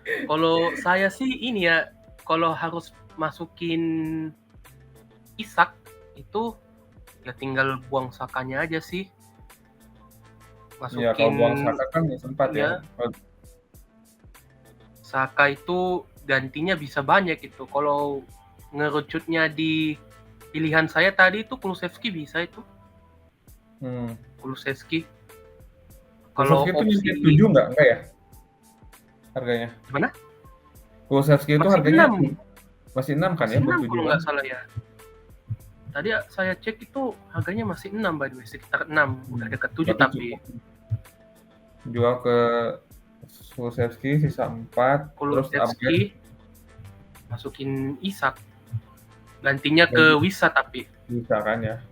[SPEAKER 2] Kalau saya sih ini ya, kalau harus masukin Isak itu ya tinggal buang Sakanya aja sih. Masukin.
[SPEAKER 1] Ya kalau buang Saka kan ya sempat ya.
[SPEAKER 2] Saka itu gantinya bisa banyak itu. Kalau ngerucutnya di pilihan saya tadi itu Kulusevski bisa itu. Kulusevski.
[SPEAKER 1] Kalau opsi 7 enggak ya? Harganya.
[SPEAKER 2] Gimana?
[SPEAKER 1] Kulusevski itu harganya
[SPEAKER 2] 6.
[SPEAKER 1] Masih 6 kan ya?
[SPEAKER 2] Masih 6 kalau nggak salah ya. Tadi saya cek itu harganya masih 6 by the way, sekitar 6. Udah dekat 7 tapi.
[SPEAKER 1] Jual ke Kulusevski sisa 4.
[SPEAKER 2] Kulusevski masukin Isak. Gantinya ke Wisa tapi.
[SPEAKER 1] Bisa kan ya?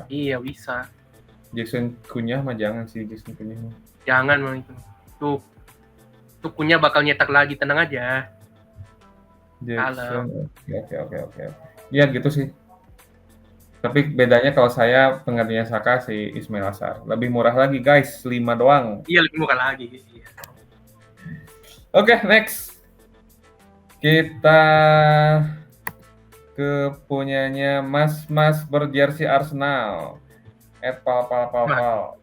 [SPEAKER 2] Iya Wisa.
[SPEAKER 1] Jackson Kunyah mah jangan sih, Jackson Kunyah.
[SPEAKER 2] Jangan mah itu. Tuh Kunyah bakal nyetak lagi, tenang aja.
[SPEAKER 1] Jackson. Oke. Ya gitu sih. Tapi bedanya kalau saya penggantinya Saka si Ismail Assar. Lebih murah lagi guys, 5 doang.
[SPEAKER 2] Iya lebih murah lagi. Iya.
[SPEAKER 1] Oke, next. Kita ke punyanya Mas berjersey Arsenal. @pal.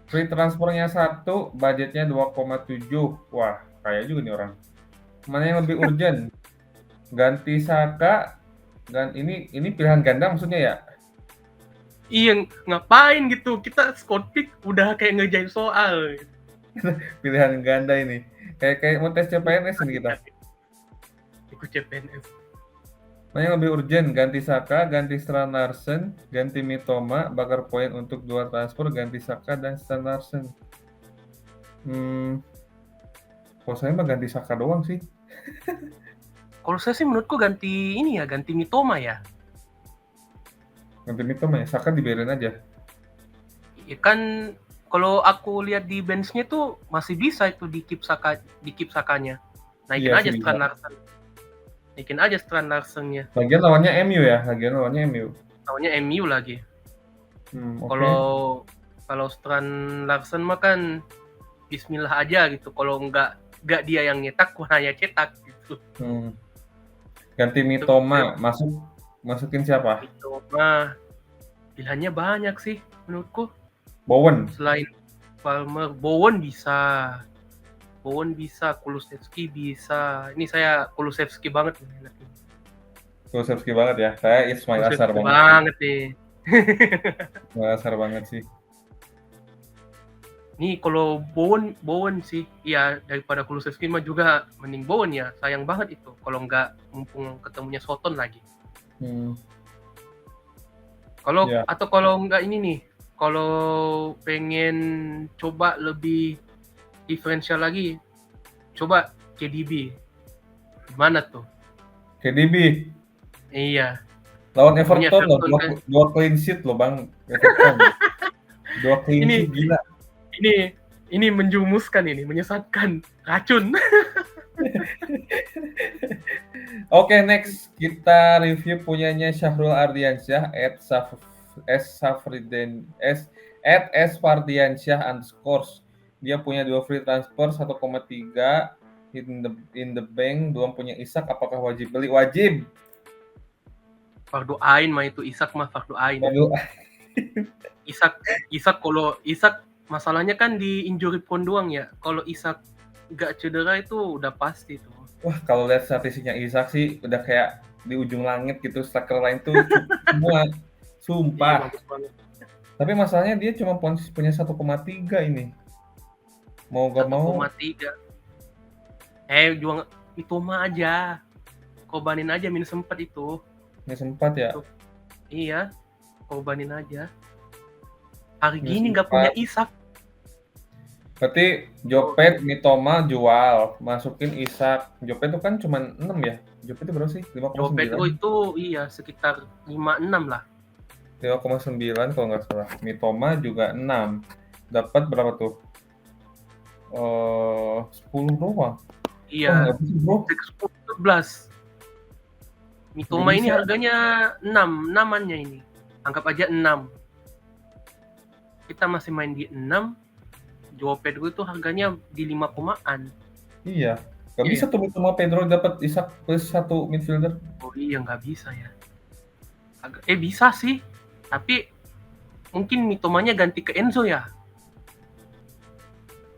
[SPEAKER 1] Free transfernya 1, budgetnya 2,7. Wah, kaya juga nih orang. Mana yang lebih urgent? Ganti Saka dan ini pilihan ganda maksudnya ya?
[SPEAKER 2] Iya, ngapain gitu? Kita squad pick udah kayak ngerjain soal.
[SPEAKER 1] Pilihan ganda ini. Kayak mau tes CPNS ini kita.
[SPEAKER 2] Ikut CPNS.
[SPEAKER 1] Mana yang lebih urgent? Ganti Saka, ganti Strand Larsen, ganti Mitoma, bakar poin untuk 2 transfer, ganti Saka dan Strand Larsen. Kalau saya mah ganti Saka doang sih.
[SPEAKER 2] Kalau saya sih menurutku ganti Mitoma ya.
[SPEAKER 1] Ganti Mitoma ya, Saka dibiarin aja.
[SPEAKER 2] Ya kan kalau aku lihat di bench-nya tuh masih bisa itu di keep Sakanya. Naikin aja Strand Larsen. Naikin aja Strand Larsen-nya.
[SPEAKER 1] Lagian lawannya MU ya, Lawannya MU
[SPEAKER 2] lagi.
[SPEAKER 1] Okay.
[SPEAKER 2] Kalau Kalau Strand Larsen mah kan bismillah aja gitu. Kalau nggak dia yang nyetak, Kuhaya cetak gitu.
[SPEAKER 1] Ganti Mitoma, masukin siapa?
[SPEAKER 2] Mitoma, pilihannya banyak sih menurutku.
[SPEAKER 1] Bowen.
[SPEAKER 2] Selain Palmer, Bowen bisa, Kulusevski bisa. Ini saya Kulusevski banget nih.
[SPEAKER 1] Kulusevski banget ya. Saya Ismail Assar
[SPEAKER 2] banget nih.
[SPEAKER 1] Ismail Assar banget sih.
[SPEAKER 2] Nih kalau Bowen sih, ya daripada Kulusevski mah juga mending Bowen ya. Sayang banget itu kalau nggak mumpung ketemunya Soton lagi. Kalau atau kalau nggak ini nih, kalau pengen coba lebih diferensial lagi, coba KDB. Gimana tuh?
[SPEAKER 1] KDB?
[SPEAKER 2] Iya.
[SPEAKER 1] Lawan Everton loh, dua clean sheet loh Bang. Everton. 2 clean sheet, gila.
[SPEAKER 2] Ini menjumuskan, ini menyesatkan, racun.
[SPEAKER 1] Oke, next kita review punyanya Syahrul Ardiansyah @sfardiansyah_. Dia punya 2 free transfer 1,3 in the bank, belum punya Isak. Apakah wajib beli? Wajib.
[SPEAKER 2] Fardu Ain mah itu, Isak mah Fardu Ain. Isak kalau Isak masalahnya kan di injury prone doang ya. Kalau Isak nggak cedera itu udah pasti tuh.
[SPEAKER 1] Wah, kalau lihat statistiknya Isak sih udah kayak di ujung langit gitu, striker lain tuh semua. Sumpah. Tapi masalahnya dia cuma punya 1,3 ini. Mau gak mau
[SPEAKER 2] 1,3. Jual Mitoma aja. Korbanin aja minus 4 itu.
[SPEAKER 1] Minus 4 ya?
[SPEAKER 2] Iya. Korbanin aja. Hari gini nggak punya Isak.
[SPEAKER 1] Berarti Jopet, Mitoma jual, masukin Isak. Jopet itu kan cuma 6 ya? Jopet itu berapa sih? 5,9?
[SPEAKER 2] Jopet itu iya sekitar 5,6 lah.
[SPEAKER 1] 5,9 kalau nggak salah. Mitoma juga 6. Dapat berapa tuh? 10 doang.
[SPEAKER 2] Iya. 11. Mitoma ini harganya 6. 6-annya ini. Anggap aja 6. Kita masih main di 6. Joao Pedro itu harganya di 5-an.
[SPEAKER 1] Iya. Gak bisa tuh Mitoma Pedro dapat Isak plus 1 midfielder.
[SPEAKER 2] Oh iya, nggak bisa ya. Bisa sih. Tapi mungkin Mitomanya ganti ke Enzo ya.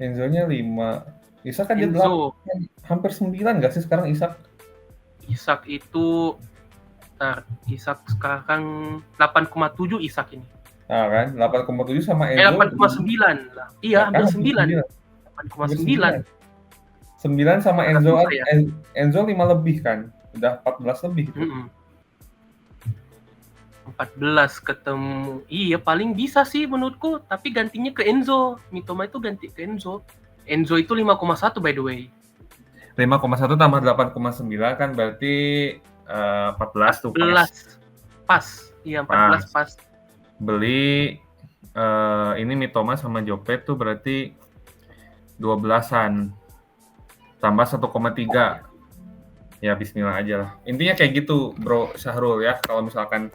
[SPEAKER 1] Enzo-nya 5. Isak kan dia 8. Hampir 9 nggak sih sekarang Isak?
[SPEAKER 2] Isak itu Isak sekarang 8,7 Isak ini.
[SPEAKER 1] Nah kan, 8,7 sama Enzo.
[SPEAKER 2] 8,9 lah. Iya, hampir 9. 8,9.
[SPEAKER 1] 9 sama Enzo, Enzo 5 lebih kan? Udah 14 lebih itu.
[SPEAKER 2] 14 ketemu. Iya, paling bisa sih menurutku, tapi gantinya ke Enzo. Mitoma itu ganti ke Enzo. Enzo itu 5,1 by the way.
[SPEAKER 1] 5,1 tambah 8,9 kan berarti 14 tuh.
[SPEAKER 2] 14. Pas. Iya, 14 pas.
[SPEAKER 1] Beli ini Mitoma sama Jopet tuh berarti 12-an. Tambah 1,3. Ya bismillah aja lah. Intinya kayak gitu, Bro Syahrul ya. Kalau misalkan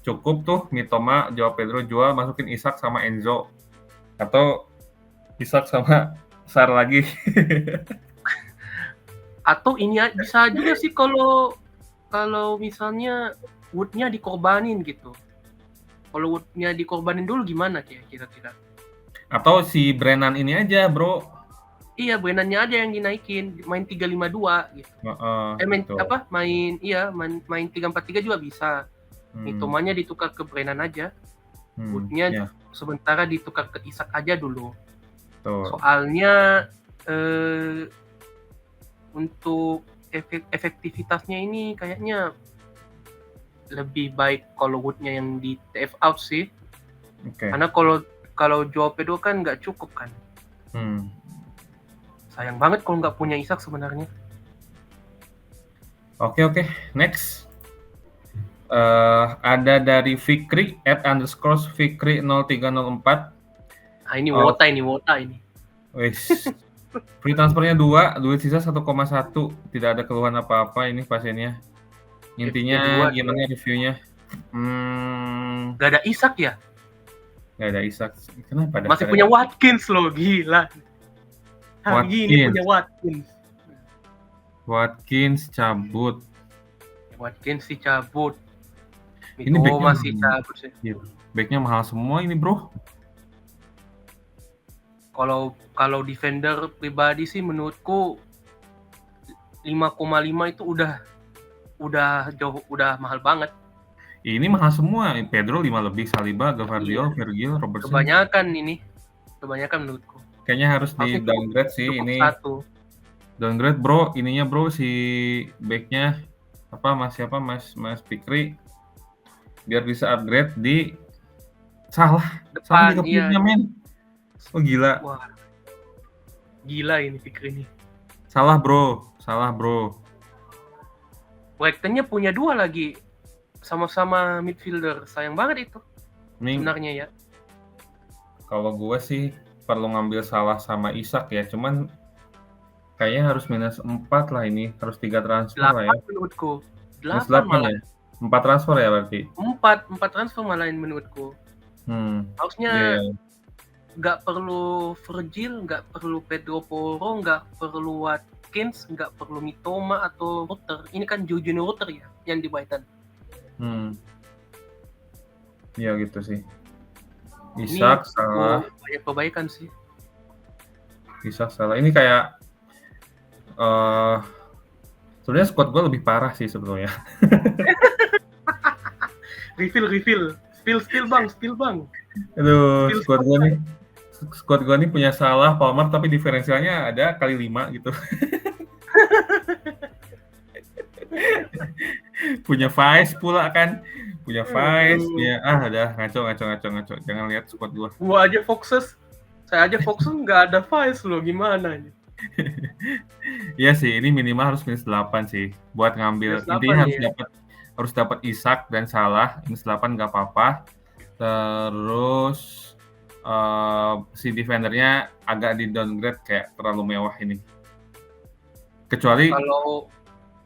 [SPEAKER 1] cukup tuh Mitoma, Joao Pedro jual, masukin Isak sama Enzo. Atau Isak sama Sar lagi.
[SPEAKER 2] Atau ini bisa juga sih kalau misalnya Wood-nya dikorbanin gitu. Kalau Wood-nya dikorbanin dulu gimana kira-kira?
[SPEAKER 1] Atau si Brennan ini aja, Bro.
[SPEAKER 2] Iya, Brennan-nya aja yang dinaikin, main 3-5-2 gitu. Main 3-4-3 juga bisa. Mitomanya ditukar ke Brennan aja. Wood-nya sementara ditukar ke Isak aja dulu. Soalnya untuk efektivitasnya ini kayaknya lebih baik kalau Wood-nya yang di TF out sih. Karena kalau Joao Pedro kan nggak cukup kan. Sayang banget kalau nggak punya Isak sebenarnya.
[SPEAKER 1] Oke, next. Ada dari Fikri @_Fikri0304.
[SPEAKER 2] Ini Wota ini.
[SPEAKER 1] Wis. Free transfernya 2, duit sisa 1,1. Tidak ada keluhan apa-apa ini pasiennya. Intinya gimana reviewnya?
[SPEAKER 2] Gak ada Isak ya?
[SPEAKER 1] Nggak ada Isak. Kenapa?
[SPEAKER 2] Masih punya Watkins loh, gila. Hari ini punya Watkins.
[SPEAKER 1] Watkins cabut.
[SPEAKER 2] Watkins sih cabut.
[SPEAKER 1] Ini backnya
[SPEAKER 2] masih cabut sih.
[SPEAKER 1] Backnya mahal semua ini, bro.
[SPEAKER 2] Kalau defender pribadi sih menurutku 5,5 itu udah jauh, udah mahal banget.
[SPEAKER 1] Ini mahal semua. Pedro 5 lebih, Saliba, Gvardiol, Virgil, Robertson.
[SPEAKER 2] Kebanyakan menurutku.
[SPEAKER 1] Kayaknya harus di downgrade sih ini.
[SPEAKER 2] Satu.
[SPEAKER 1] Downgrade bro, ininya bro si backnya Mas Fikri biar bisa upgrade di Salah. Salah 30-nya men. Oh gila.
[SPEAKER 2] Wah. Gila ini Fikri ini.
[SPEAKER 1] Salah bro.
[SPEAKER 2] Brighton-nya punya 2 lagi. Sama-sama midfielder. Sayang banget itu. Sebenarnya ya.
[SPEAKER 1] Kalau gue sih perlu ngambil Salah sama Isak ya. Cuman kayaknya harus minus 4 lah ini. Harus 3 transfer 8 lah ya.
[SPEAKER 2] Menurutku.
[SPEAKER 1] 8 malah. Ya? 4 transfer ya berarti?
[SPEAKER 2] 4 transfer malahin menurutku. Harusnya nggak perlu Virgil, nggak perlu Pedro Porro, nggak perlu Watkins, nggak perlu Mitoma atau Rutter. Ini kan Jorginho Rutter ya yang di Brighton.
[SPEAKER 1] Iya gitu sih. Isak Salah.
[SPEAKER 2] Banyak perbaikan sih.
[SPEAKER 1] Isak Salah. Ini kayak sebenarnya squad gue lebih parah sih sebetulnya.
[SPEAKER 2] Refill. Spill bang.
[SPEAKER 1] Aduh, squad gue nih punya Salah, Palmer, tapi diferensialnya ada kali 5 gitu. Punya Vice pula kan. Punya udah ngaco. Jangan lihat squad gue.
[SPEAKER 2] Saya aja Foxes nggak ada Vice loh, gimana nih?
[SPEAKER 1] Iya sih, ini minimal harus minus 8 sih buat ngambil. Intinya harus dapat Isak dan Salah. Minus 8 nggak apa-apa. Terus si defendernya agak di downgrade, kayak terlalu mewah ini.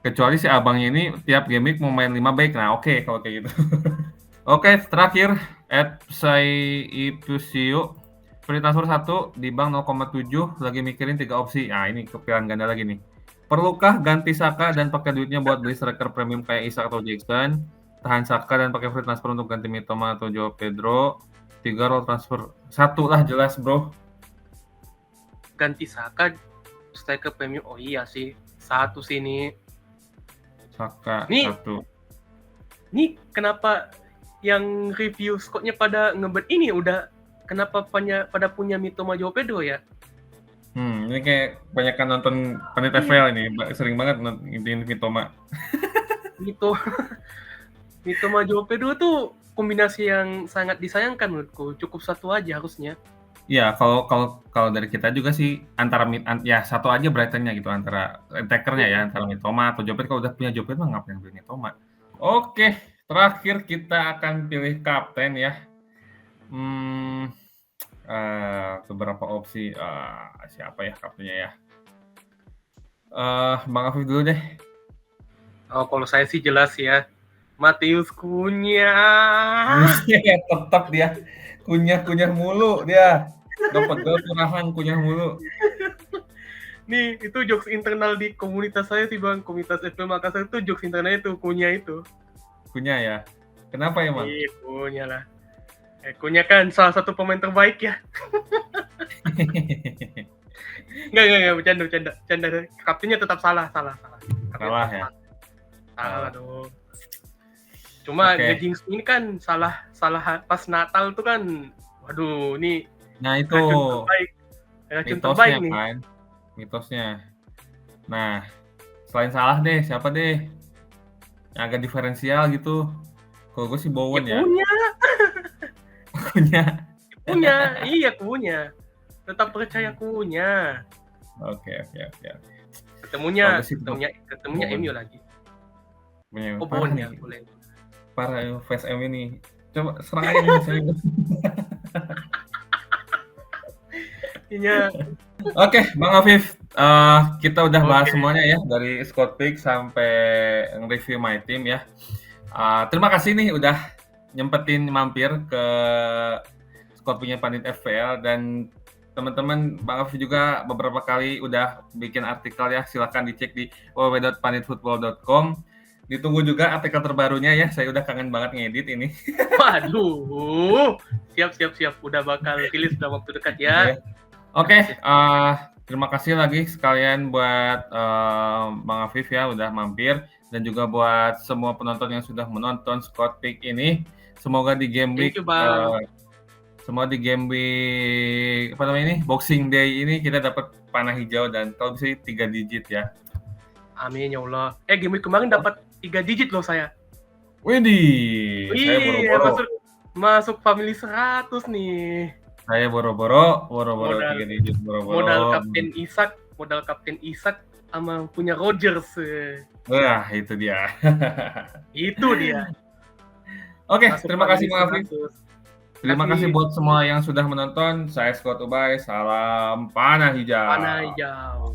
[SPEAKER 1] Kecuali si abangnya ini tiap game week mau main 5 back. Nah oke, kalau kayak gitu. Oke, terakhir @Saipusio free transfer 1 di bank 0,7, lagi mikirin 3 opsi. Nah ini kepikiran ganda lagi nih. Perlukah ganti Saka dan pakai duitnya buat beli striker premium kayak Isak atau Jackson? Tahan Saka dan pakai free transfer untuk ganti Mitoma atau Joao Pedro? 3 roll transfer. 1 lah jelas bro.
[SPEAKER 2] Ganti Saka, striker premium. Oh iya sih, 1 sini.
[SPEAKER 1] Saka 1.
[SPEAKER 2] Ini kenapa yang review squadnya pada ngebet ini udah kenapa pada punya Mitoma Joao Pedro ya?
[SPEAKER 1] Ini kayak banyakan nonton Planet FPL ini, sering banget nonton Mitoma. Mitoma Joao Pedro tuh kombinasi yang sangat disayangkan menurutku. Cukup 1 aja harusnya. Ya, kalau dari kita juga sih antara 1 aja Brighton-nya gitu, antara attackernya ya, antara Mitoma atau Joao Pedro. Kalau udah punya Joao Pedro ngapain beli Mitoma? Oke, terakhir kita akan pilih kapten ya. Beberapa opsi, siapa ya kaptennya ya? Bang Afif dulu deh.
[SPEAKER 2] Kalau saya sih jelas ya, Matheus Cunha.
[SPEAKER 1] Tetap dia kunyah mulu dia. Dapat gol kurahan kunyah mulu.
[SPEAKER 2] Nih, itu jokes internal di komunitas saya sih Bang, komunitas FPL Makassar itu jokes internalnya itu Cunha itu.
[SPEAKER 1] Cunha ya? Kenapa ya, Bang?
[SPEAKER 2] Iya, Cunha lah. Cunha kan salah satu pemain terbaik ya. Enggak, bercanda. Kaptennya tetap salah. Salah ya? Salah dong. Cuma Gejings ini kan salah pas Natal tuh kan, waduh, ini
[SPEAKER 1] nah itu
[SPEAKER 2] racun terbaik nih.
[SPEAKER 1] Kan? Mitosnya. Nah, selain salah deh, siapa deh yang agak diferensial gitu? Kalau gue sih Bowen ya.
[SPEAKER 2] Cunha. Tetap percaya Cunha.
[SPEAKER 1] Oke.
[SPEAKER 2] Ketemunya MU lagi.
[SPEAKER 1] Bowen ya, boleh. Parah fans MU ini. Coba serang aja nih saya.
[SPEAKER 2] Iya.
[SPEAKER 1] Oke, Bang Afif, kita udah bahas semuanya ya, dari squad pick sampai review my team ya. Terima kasih nih udah nyempetin mampir ke Scott punya Pandit FPL, dan teman-teman Bang Afif juga beberapa kali udah bikin artikel ya, silakan dicek di www.panditfootball.com. Ditunggu juga artikel terbarunya ya, saya udah kangen banget ngedit ini.
[SPEAKER 2] Waduh, siap, udah bakal rilis dalam waktu dekat ya.
[SPEAKER 1] Oke, terima kasih lagi sekalian buat Bang Afif ya udah mampir, dan juga buat semua penonton yang sudah menonton Scott Pick ini. Semoga di game week semua di game week Boxing Day ini kita dapat panah hijau dan kalau bisa 3 digit ya.
[SPEAKER 2] Amin ya Allah. Game week kemarin dapat 3 digit loh saya.
[SPEAKER 1] Widih, saya boro-boro
[SPEAKER 2] masuk family 100 nih.
[SPEAKER 1] Saya boro-boro 3 digit boro-boro.
[SPEAKER 2] Modal Kapten Isak sama punya Rodgers.
[SPEAKER 1] Wah, itu dia. Oke, terima kasih Bang Afif. Terima kasih buat semua yang sudah menonton. Saya Scott Ubay. Salam panah hijau.